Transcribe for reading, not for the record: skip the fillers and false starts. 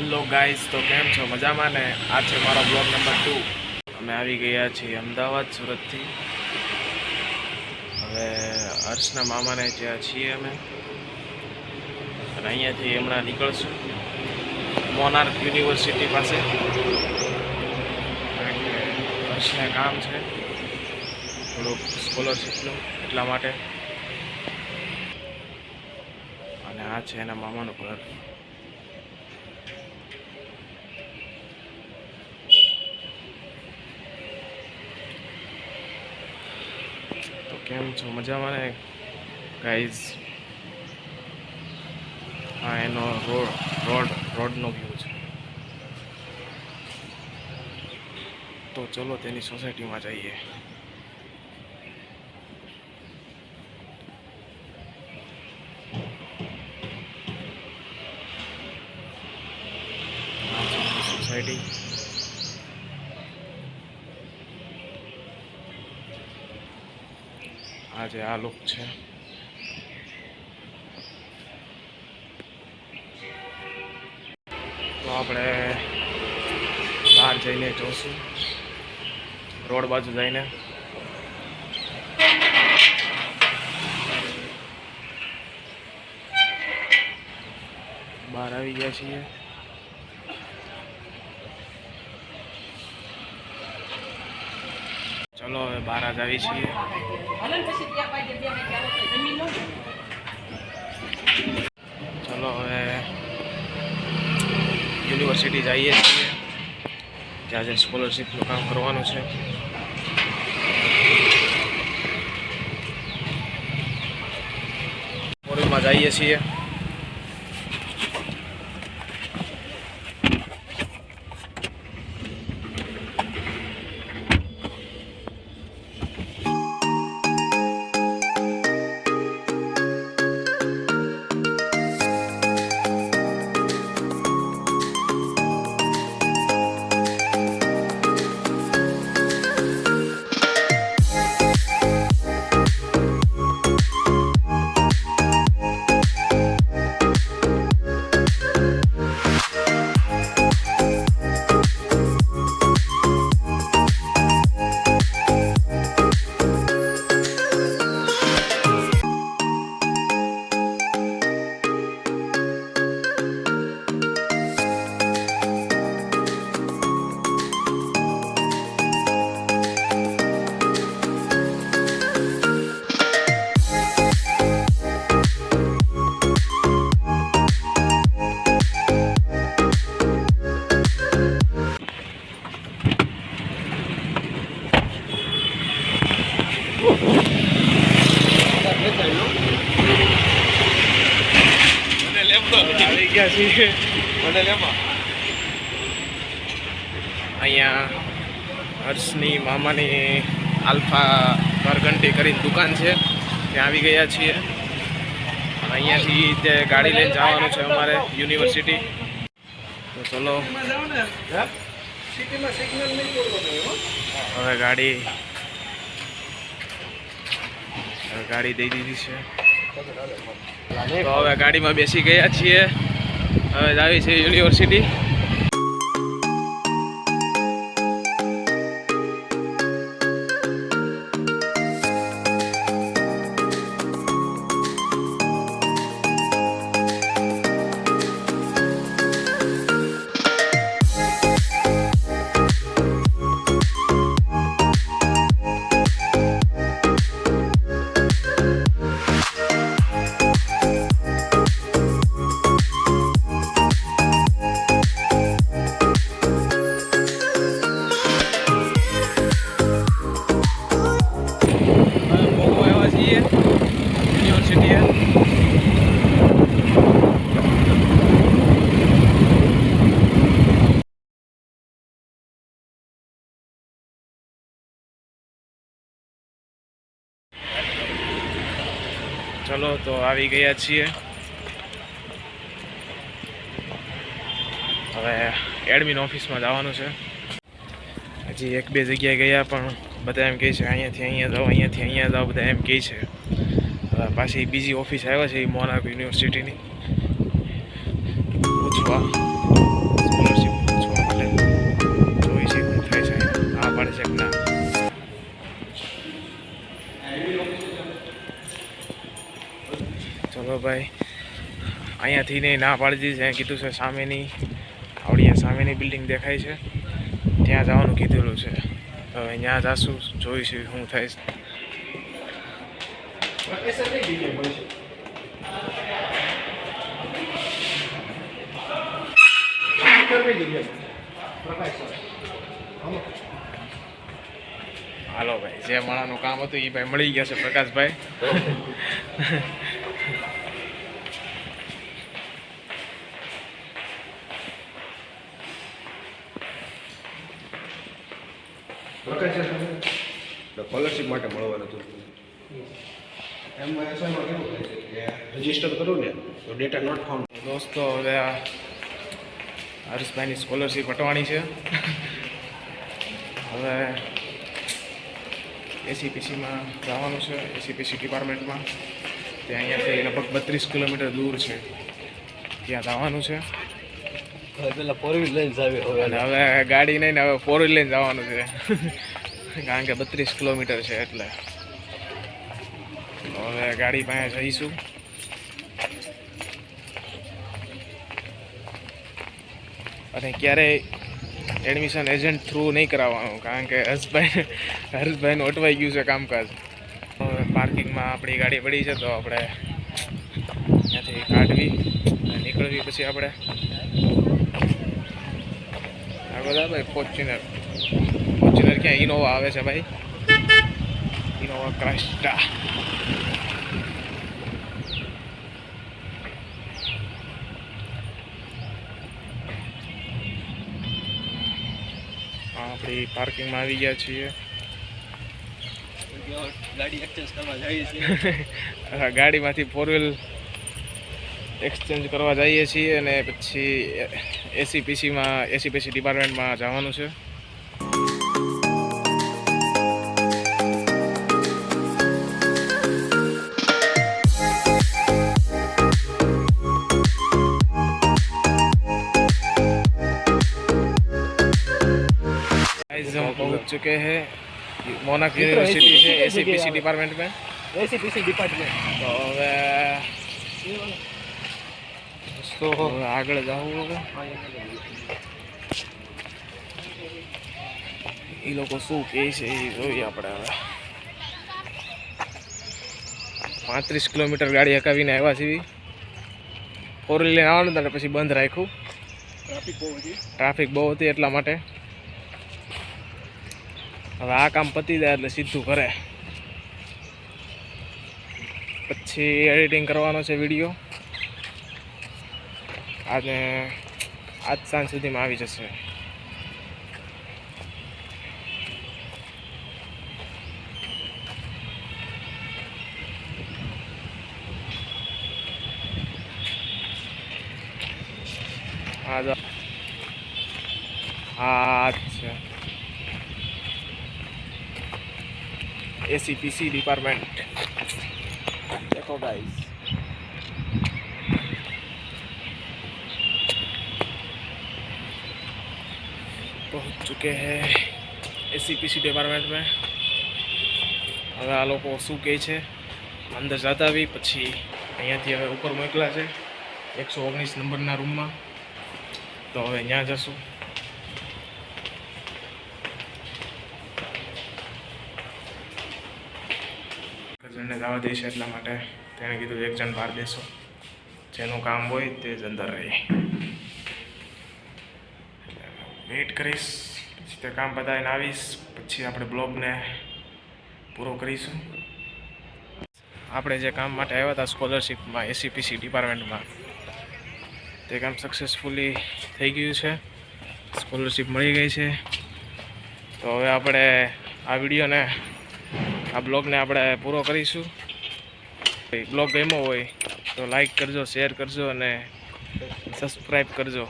Hello guys, તો કેમ છો? મજામાં ને? આ છે મારો બ્લોગ નંબર 2. અમે આવી ગયા છીએ અમદાવાદ સુરતથી. હવે હર્ષના મામાને ત્યાં છીએ અમે, અને અહીંયાથી હમણાં નીકળશું મોનાર્ક યુનિવર્સિટી પાસે. હર્ષને કામ છે થોડુંક સ્કોલરશીપનું, એટલા માટે. અને આ છે એના મામાનું ઘર. તો કેમ છો? મજામાં ને ગાઈઝ? હા, એનો રોડનો વ્યૂ છે. તો ચલો તેની સોસાયટીમાં જઈએ. સોસાયટી આજે આ લુક છે. તો આપણે બહાર જઈને જોશું, રોડ બાજુ જઈને. બહાર આવી ગયા છીએ. ચલો હવે બહાર જ આવી છીએ. ચલો હવે યુનિવર્સિટી જઈએ છીએ, ત્યાં જે સ્કોલરશીપનું કામ કરવાનું છે. મોરબીમાં જઈએ છીએ. અહીંયા હર્ષની મામાની આલ્ફા ઘરઘંટી કરીને દુકાન છે, ત્યાં આવી ગયા છીએ. અને અહીંયાથી તે ગાડી લઈને જવાનું છે અમારે યુનિવર્સિટી. તો ચલો હવે ગાડી દઈ દીધી છે. તો હવે ગાડીમાં બેસી ગયા છીએ. હવે આવી છે યુનિવર્સિટી. ચલો તો આવી ગયા છીએ. હવે એડમિન ઓફિસમાં જવાનું છે. હજી 1-2 જગ્યાએ ગયા, પણ બધા એમ કહે છે અહીંયાથી અહીંયા જાઓ, અહીંયાથી અહીંયા જાઓ, બધા એમ કહે છે. પાછી બીજી ઓફિસ આવ્યા છે એ મોનાર્ક યુનિવર્સિટીની પૂછવા. સ્કોલરશીપ પૂછવા માટે જોઈ છે શું થાય છે. હા પાડે છે કે ના. ચલો ભાઈ, અહીંયાથી ને ના પાડી દીધી છે. કીધું છે સામેની આવડી સામેની બિલ્ડિંગ દેખાય છે ત્યાં જવાનું કીધેલું છે. હવે ત્યાં જાશું, જોઈશું શું થાય છે. હાલો ભાઈ, જે માણાનું કામ હતું એ ભાઈ મળી ગયા છે પ્રકાશભાઈ. સ્કોલરશીપ માટે મળવાનું હતું. એમાં એસઆઈમાં કેવું થાય છે કે રજીસ્ટર કરું ને તો ડેટા નોટ ફાઉન્ડ. દોસ્તો, હવે આ હર્ષભાઈની સ્કોલરશીપ હટવાની છે. હવે એસીપીસીમાં જવાનું છે, એસીપીસી ડિપાર્ટમેન્ટમાં. તે અહીંયાથી લગભગ 32 કિલોમીટર દૂર છે, ત્યાં જવાનું છે. પેલા ફોર વ્હીલ લઈને જાવે અને હવે ગાડી નહીં ને હવે ફોર વ્હીલ લઈને જવાનું છે. કારણ કે 32 કિલોમીટર છે એટલે હવે ગાડી પાસે જઈશું. અને ક્યારેય એડમિશન એજન્ટ થ્રુ નહીં કરાવવાનું, કારણ કે હર્ષભાઈનું અટવાઈ ગયું છે કામકાજ. પાર્કિંગમાં આપણી ગાડી પડી છે તો આપણે ત્યાંથી કાઢવી અને નીકળવી. પછી આપણે આ બધા ભાઈ ફોર્ચ્યુનર ક્યાં ઇનોવા આવે છે ભાઈ, ઇનોવા ક્રાઇસ્ટા. આપણી પાર્કિંગમાં આવી ગયા છીએ. ગાડી એક્સચેન્જ કરવા જઈએ છીએ. ગાડીમાંથી ફોર વ્હીલ એક્સચેન્જ કરવા જઈએ છીએ અને પછી એસીપીસી ડિપાર્ટમેન્ટમાં જવાનું છે. हम पहुंच चुके हैं मोनाक यूनिवर्सिटी से एसीपीसी डिपार्टमेंट में. એસીપીસી ડિપાર્ટમેન્ટ તો હવે દોસ્તો આગળ જવું એ લોકો શું કહે છે એ જોઈએ આપણે. હવે 35 કિલોમીટર ગાડી હકાવીને આવ્યા છીએ. ફોર વ્હીલ લઈને આવવાનું હતા પછી બંધ રાખ્યું, ટ્રાફિક બહુ હતી એટલા માટે. હવે આ કામ પતી જાય એટલે સીધું ઘરે, પછી એડિટિંગ કરવાનો છે વિડીયો. આજ સાંજ સુધીમાં આવી જશે. હા અચ્છા, एसीपीसी डिपार्टमेंट देखो गाइस. पहुंच चुके हैं एसीपीसी डिपार्टमेंट में. હવે આ લોકો શું કહે છે અંદર જતા આવી પછી અહીંયાથી હવે ઉપર મોકલા છે 119 નંબરના રૂમમાં. તો હવે ત્યાં જશું. જણને જવા દઈશ એટલા માટે તેણે કીધું એક જણ બહાર બેસો, જેનું કામ હોય તે જ અંદર રહે. વેઇટ કરીશ, પછી તે કામ પતાવીને આવીશ, પછી આપણે બ્લોગને પૂરો કરીશું. આપણે જે કામ માટે આવ્યા હતા સ્કોલરશીપમાં એસીપીસી ડિપાર્ટમેન્ટમાં, તે કામ સક્સેસફુલી થઈ ગયું છે. સ્કોલરશીપ મળી ગઈ છે. તો હવે આપણે આ વિડીયોને, આ બ્લોગને આપણે પૂરો કરીશું. બ્લોગ ગમ્યો હોય તો લાઈક કરજો, શેર કરજો અને સબસ્ક્રાઈબ કરજો.